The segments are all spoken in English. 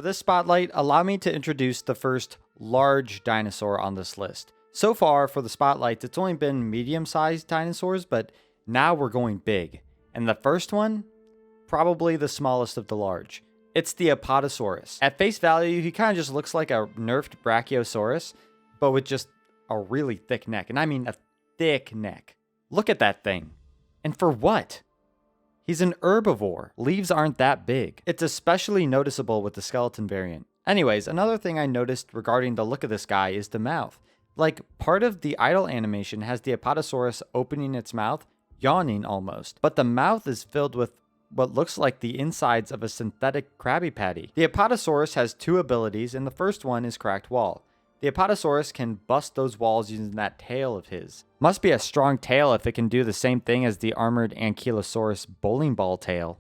For this spotlight, allow me to introduce the first large dinosaur on this list. So far, for the spotlights, it's only been medium-sized dinosaurs, but now we're going big. And the first one? Probably the smallest of the large. It's the Apotasaurus. At face value, he kind of just looks like a nerfed Brachiosaurus, but with just a really thick neck. And I mean a thick neck. Look at that thing. And for what? He's an herbivore. Leaves aren't that big. It's especially noticeable with the skeleton variant. Anyways, another thing I noticed regarding the look of this guy is the mouth. Like, part of the idle animation has the Apotasaurus opening its mouth, yawning almost. But the mouth is filled with what looks like the insides of a synthetic Krabby Patty. The Apotasaurus has two abilities, and the first one is Cracked Wall. The Apotasaurus can bust those walls using that tail of his. Must be a strong tail if it can do the same thing as the armored Ankylosaurus bowling ball tail.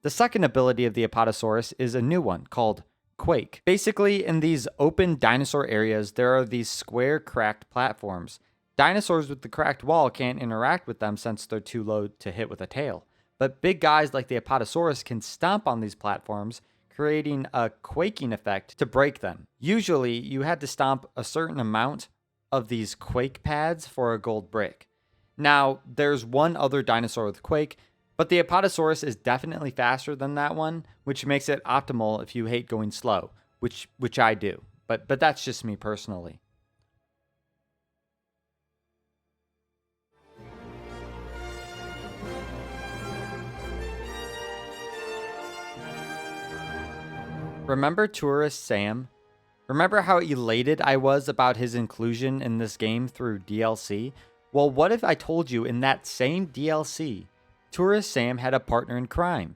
The second ability of the Apotasaurus is a new one called Quake. Basically, in these open dinosaur areas, there are these square cracked platforms. Dinosaurs with the cracked wall can't interact with them since they're too low to hit with a tail. But big guys like the Apotasaurus can stomp on these platforms, creating a quaking effect to break them. Usually, you had to stomp a certain amount of these quake pads for a gold brick. Now, there's one other dinosaur with quake, but the Apotasaurus is definitely faster than that one, which makes it optimal if you hate going slow, which I do. But that's just me personally. Remember Tourist Sam? Remember how elated I was about his inclusion in this game through DLC? Well, what if I told you in that same DLC, Tourist Sam had a partner in crime?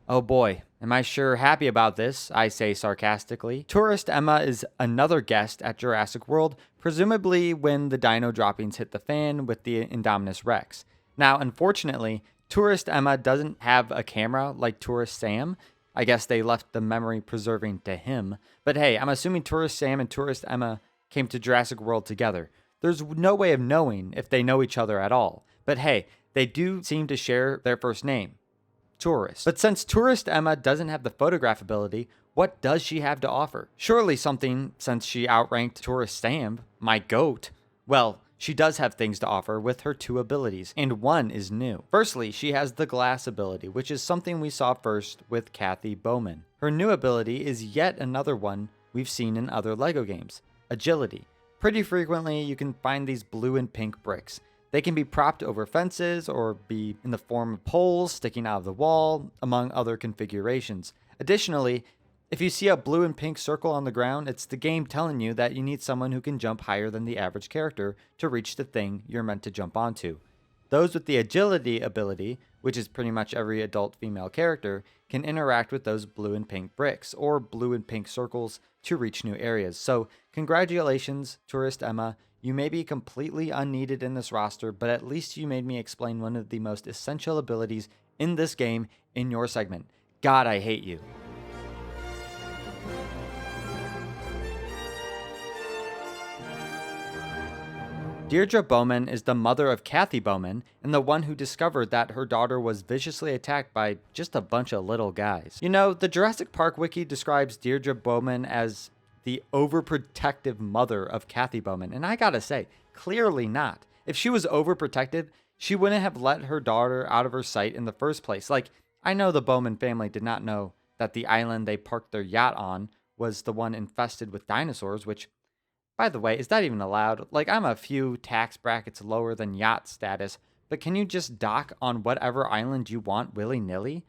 Oh boy, am I sure happy about this, I say sarcastically. Tourist Emma is another guest at Jurassic World, presumably when the dino droppings hit the fan with the Indominus Rex. Now, unfortunately, Tourist Emma doesn't have a camera like Tourist Sam. I guess they left the memory preserving to him. But hey, I'm assuming Tourist Sam and Tourist Emma came to Jurassic World together. There's no way of knowing if they know each other at all. But hey, they do seem to share their first name, Tourist. But since Tourist Emma doesn't have the photograph ability, what does she have to offer? Surely something, since she outranked Tourist Sam, my goat. Well, she does have things to offer with her two abilities, and one is new. Firstly, she has the glass ability, which is something we saw first with Kathy Bowman. Her new ability is yet another one we've seen in other LEGO games, agility. Pretty frequently, you can find these blue and pink bricks. They can be propped over fences or be in the form of poles sticking out of the wall, among other configurations. Additionally, if you see a blue and pink circle on the ground, it's the game telling you that you need someone who can jump higher than the average character to reach the thing you're meant to jump onto. Those with the agility ability, which is pretty much every adult female character, can interact with those blue and pink bricks or blue and pink circles to reach new areas. So, congratulations, Tourist Emma. You may be completely unneeded in this roster, but at least you made me explain one of the most essential abilities in this game in your segment. God, I hate you. Deerra Bowman is the mother of Kathy Bowman and the one who discovered that her daughter was viciously attacked by just a bunch of little guys. You know, the Jurassic Park wiki describes Deerra Bowman as the overprotective mother of Kathy Bowman, and I gotta say, clearly not. If she was overprotective, she wouldn't have let her daughter out of her sight in the first place. Like, I know the Bowman family did not know that the island they parked their yacht on was the one infested with dinosaurs, which, by the way, is that even allowed? Like, I'm a few tax brackets lower than yacht status, but can you just dock on whatever island you want willy-nilly?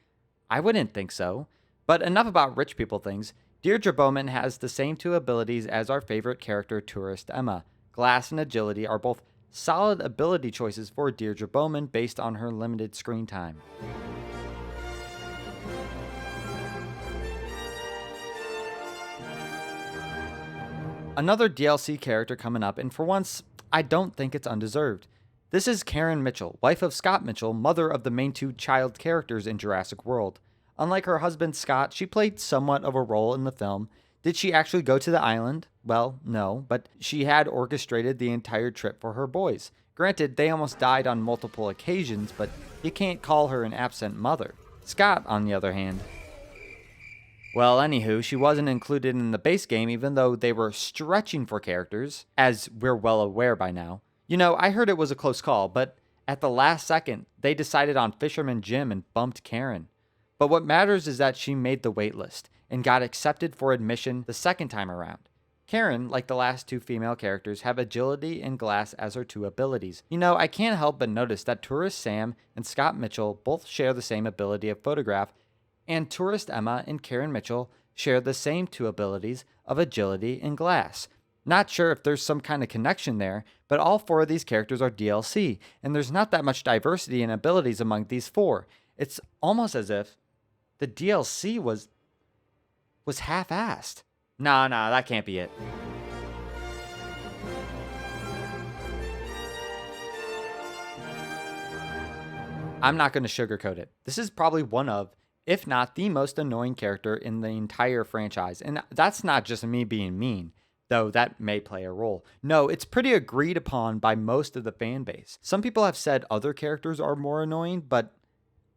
I wouldn't think so. But enough about rich people things. Deerra Bowman has the same two abilities as our favorite character, Tourist Emma. Glass and agility are both solid ability choices for Deerra Bowman based on her limited screen time. Another DLC character coming up, and for once, I don't think it's undeserved. This is Karen Mitchell, wife of Scott Mitchell, mother of the main two child characters in Jurassic World. Unlike her husband Scott, she played somewhat of a role in the film. Did she actually go to the island? Well, no, but she had orchestrated the entire trip for her boys. Granted, they almost died on multiple occasions, but you can't call her an absent mother. Scott, on the other hand, Well, anywho, she wasn't included in the base game even though they were stretching for characters, as we're well aware by now. You know, I heard it was a close call, but at the last second, they decided on Fisherman Jim and bumped Karen. But what matters is that she made the waitlist and got accepted for admission the second time around. Karen, like the last two female characters, have agility and glass as her two abilities. You know, I can't help but notice that Tourist Sam and Scott Mitchell both share the same ability of photograph, and Tourist Emma and Karen Mitchell share the same two abilities of agility and glass. Not sure if there's some kind of connection there, but all four of these characters are DLC, and there's not that much diversity in abilities among these four. It's almost as if the DLC was half-assed. Nah, that can't be it. I'm not going to sugarcoat it. This is probably one of, if not the most annoying character in the entire franchise. And that's not just me being mean, though that may play a role. No, it's pretty agreed upon by most of the fan base. Some people have said other characters are more annoying, but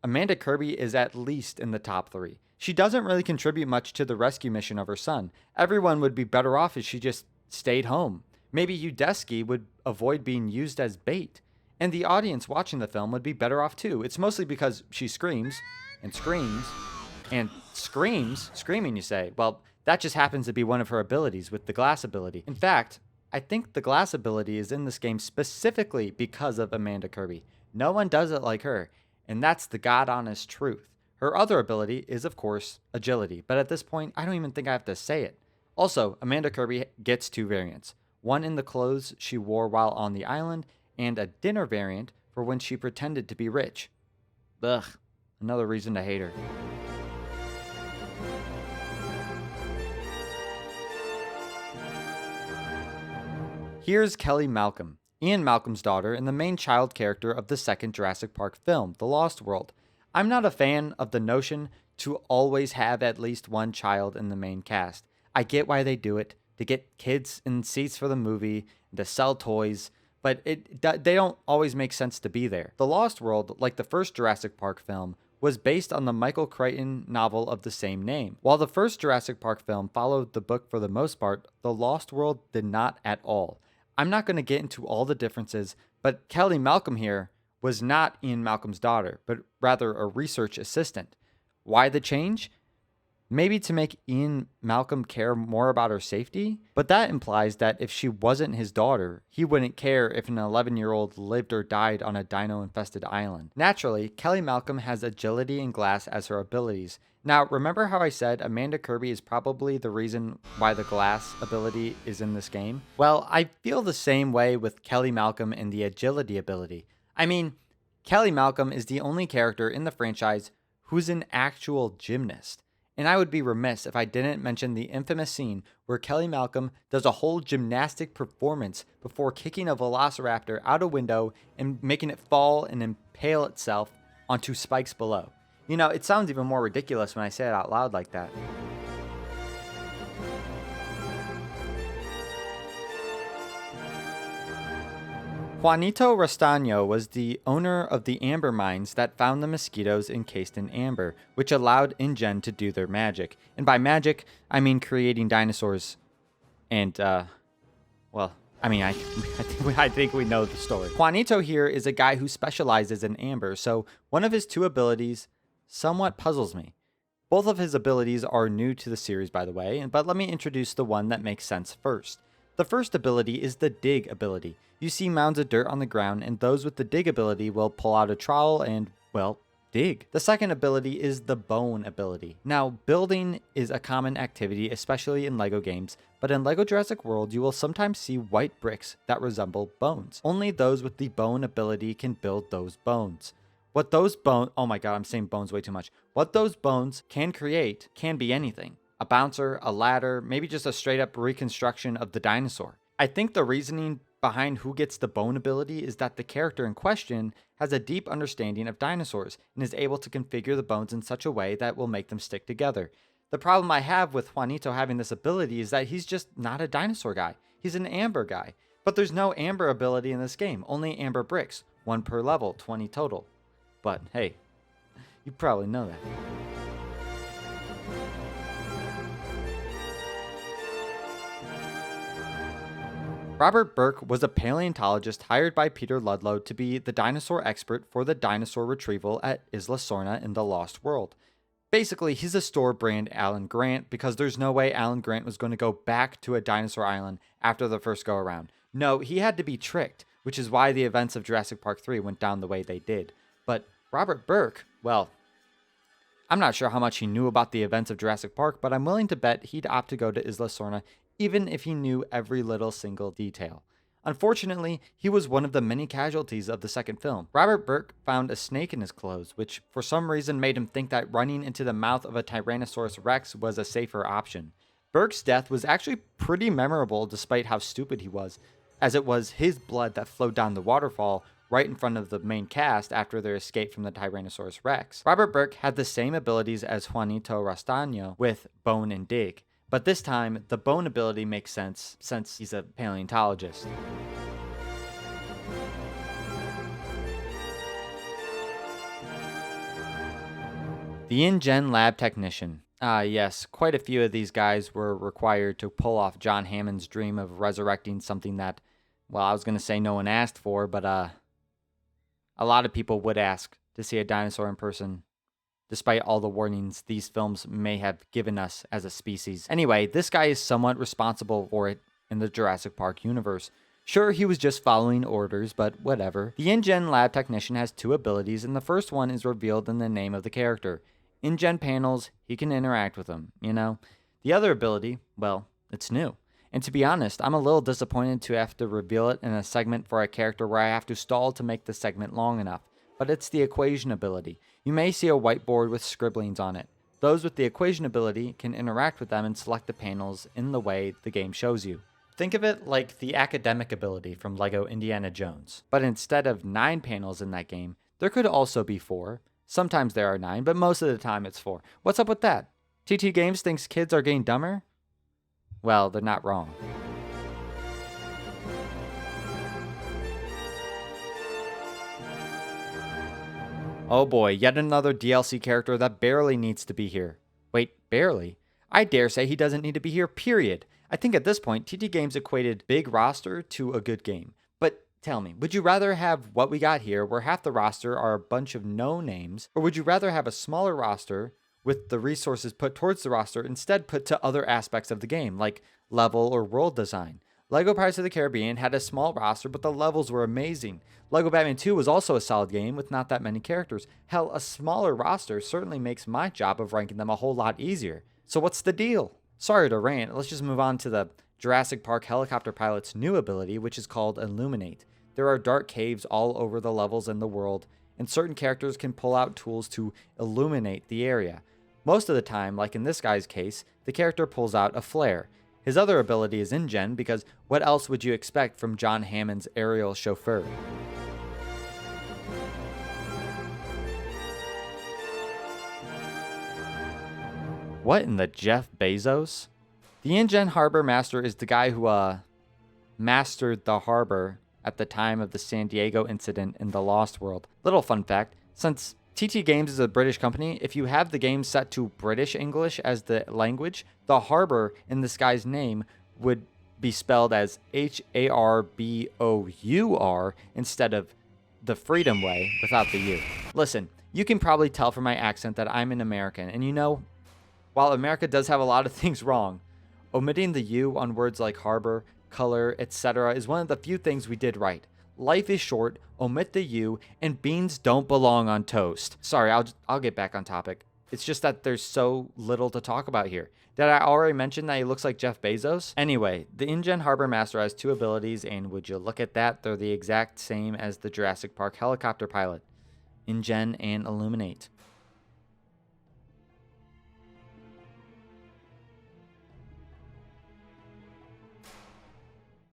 Amanda Kirby is at least in the top 3. She doesn't really contribute much to the rescue mission of her son. Everyone would be better off if she just stayed home. Maybe Udesky would avoid being used as bait. And the audience watching the film would be better off too. It's mostly because she screams and screams and screams. Screaming, you say? Well, that just happens to be one of her abilities with the glass ability. In fact, I think the glass ability is in this game specifically because of Amanda Kirby. No one does it like her, and that's the god-honest truth. Her other ability is, of course, agility, but at this point, I don't even think I have to say it. Also, Amanda Kirby gets 2 variants. One in the clothes she wore while on the island, and a dinner variant for when she pretended to be rich. Ugh, another reason to hate her. Here's Kelly Malcolm, Ian Malcolm's daughter and the main child character of the second Jurassic Park film, The Lost World. I'm not a fan of the notion to always have at least one child in the main cast. I get why they do it, to get kids in seats for the movie, to sell toys, but they don't always make sense to be there. The Lost World, like the first Jurassic Park film, was based on the Michael Crichton novel of the same name. While the first Jurassic Park film followed the book for the most part, The Lost World did not at all. I'm not going to get into all the differences, but Kelly Malcolm here was not Ian Malcolm's daughter, but rather a research assistant. Why the change? Maybe to make Ian Malcolm care more about her safety? But that implies that if she wasn't his daughter, he wouldn't care if an 11-year-old lived or died on a dino-infested island. Naturally, Kelly Malcolm has agility and glass as her abilities. Now, remember how I said Amanda Kirby is probably the reason why the glass ability is in this game? Well, I feel the same way with Kelly Malcolm and the agility ability. I mean, Kelly Malcolm is the only character in the franchise who's an actual gymnast. And I would be remiss if I didn't mention the infamous scene where Kelly Malcolm does a whole gymnastic performance before kicking a Velociraptor out a window and making it fall and impale itself onto spikes below. You know, it sounds even more ridiculous when I say it out loud like that. Juanito Rostano was the owner of the amber mines that found the mosquitoes encased in amber, which allowed InGen to do their magic. And by magic, I mean creating dinosaurs. And, well, I mean, I think we know the story. Juanito here is a guy who specializes in amber, so one of his 2 abilities somewhat puzzles me. Both of his abilities are new to the series, by the way, but let me introduce the one that makes sense first. The first ability is the dig ability. You see mounds of dirt on the ground, and those with the dig ability will pull out a trowel and, well, dig. The second ability is the bone ability. Now, building is a common activity, especially in LEGO games, but in LEGO Jurassic World, you will sometimes see white bricks that resemble bones. Only those with the bone ability can build those bones. What those bones, oh my god, I'm saying bones way too much. What those bones can create can be anything. A bouncer, a ladder, maybe just a straight up reconstruction of the dinosaur. I think the reasoning behind who gets the bone ability is that the character in question has a deep understanding of dinosaurs and is able to configure the bones in such a way that will make them stick together. The problem I have with Juanito having this ability is that he's just not a dinosaur guy. He's an amber guy. But there's no amber ability in this game, only amber bricks, 1 per level, 20 total. But hey, you probably know that. Robert Burke was a paleontologist hired by Peter Ludlow to be the dinosaur expert for the dinosaur retrieval at Isla Sorna in the Lost World. Basically, he's a store brand Alan Grant because there's no way Alan Grant was going to go back to a dinosaur island after the first go around. No, he had to be tricked, which is why the events of Jurassic Park 3 went down the way they did. But Robert Burke, well, I'm not sure how much he knew about the events of Jurassic Park, but I'm willing to bet he'd opt to go to Isla Sorna even if he knew every little single detail. Unfortunately, he was one of the many casualties of the second film. Robert Burke found a snake in his clothes, which for some reason made him think that running into the mouth of a Tyrannosaurus Rex was a safer option. Burke's death was actually pretty memorable despite how stupid he was, as it was his blood that flowed down the waterfall right in front of the main cast after their escape from the Tyrannosaurus Rex. Robert Burke had the same abilities as Juanito Rostano with Bone and Dig, but this time the bone ability makes sense since he's a paleontologist. The Inen Lab Technician. Yes, quite a few of these guys were required to pull off John Hammond's dream of resurrecting something that, well, I was going to say no one asked for, but a lot of people would ask to see a dinosaur in person, despite all the warnings these films may have given us as a species. Anyway, this guy is somewhat responsible for it in the Jurassic Park universe. Sure, he was just following orders, but whatever. The Inen Lab Technician has two abilities, and the first one is revealed in the name of the character. In-gen panels, he can interact with them, you know? The other ability, well, it's new. And to be honest, I'm a little disappointed to have to reveal it in a segment for a character where I have to stall to make the segment long enough. But it's the equation ability. You may see a whiteboard with scribblings on it. Those with the equation ability can interact with them and select the panels in the way the game shows you. Think of it like the academic ability from LEGO Indiana Jones. But instead of 9 panels in that game, there could also be 4. Sometimes there are 9, but most of the time it's 4. What's up with that? TT Games thinks kids are getting dumber? Well, they're not wrong. Oh boy, yet another DLC character that barely needs to be here. Wait, barely? I dare say he doesn't need to be here, period. I think at this point, TT Games equated big roster to a good game. But tell me, would you rather have what we got here, where half the roster are a bunch of no-names, or would you rather have a smaller roster with the resources put towards the roster instead put to other aspects of the game, like level or world design? LEGO Pirates of the Caribbean had a small roster, but the levels were amazing. LEGO Batman 2 was also a solid game with not that many characters. Hell, a smaller roster certainly makes my job of ranking them a whole lot easier. So what's the deal? Sorry to rant, let's just move on to the Jurassic Park helicopter pilot's new ability, which is called Illuminate. There are dark caves all over the levels in the world, and certain characters can pull out tools to illuminate the area. Most of the time, like in this guy's case, the character pulls out a flare. His other ability is in-gen, because what else would you expect from John Hammond's aerial chauffeur? What in the Jeff Bezos? The in-gen harbor master is the guy who mastered the harbor at the time of the San Diego incident in the Lost World. Little fun fact, since TT Games is a British company, if you have the game set to British English as the language, the harbor in this guy's name would be spelled as Harbour instead of the Freedom Way without the U. Listen, you can probably tell from my accent that I'm an American, and you know, while America does have a lot of things wrong, omitting the U on words like harbor, color, etc. is one of the few things we did right. Life is short, omit the U, and beans don't belong on toast. Sorry, I'll get back on topic. It's just that there's so little to talk about here. Did I already mention that he looks like Jeff Bezos? Anyway, the in-gen Harbor Master has 2 abilities, and would you look at that, they're the exact same as the Jurassic Park helicopter pilot. In-gen and Illuminate.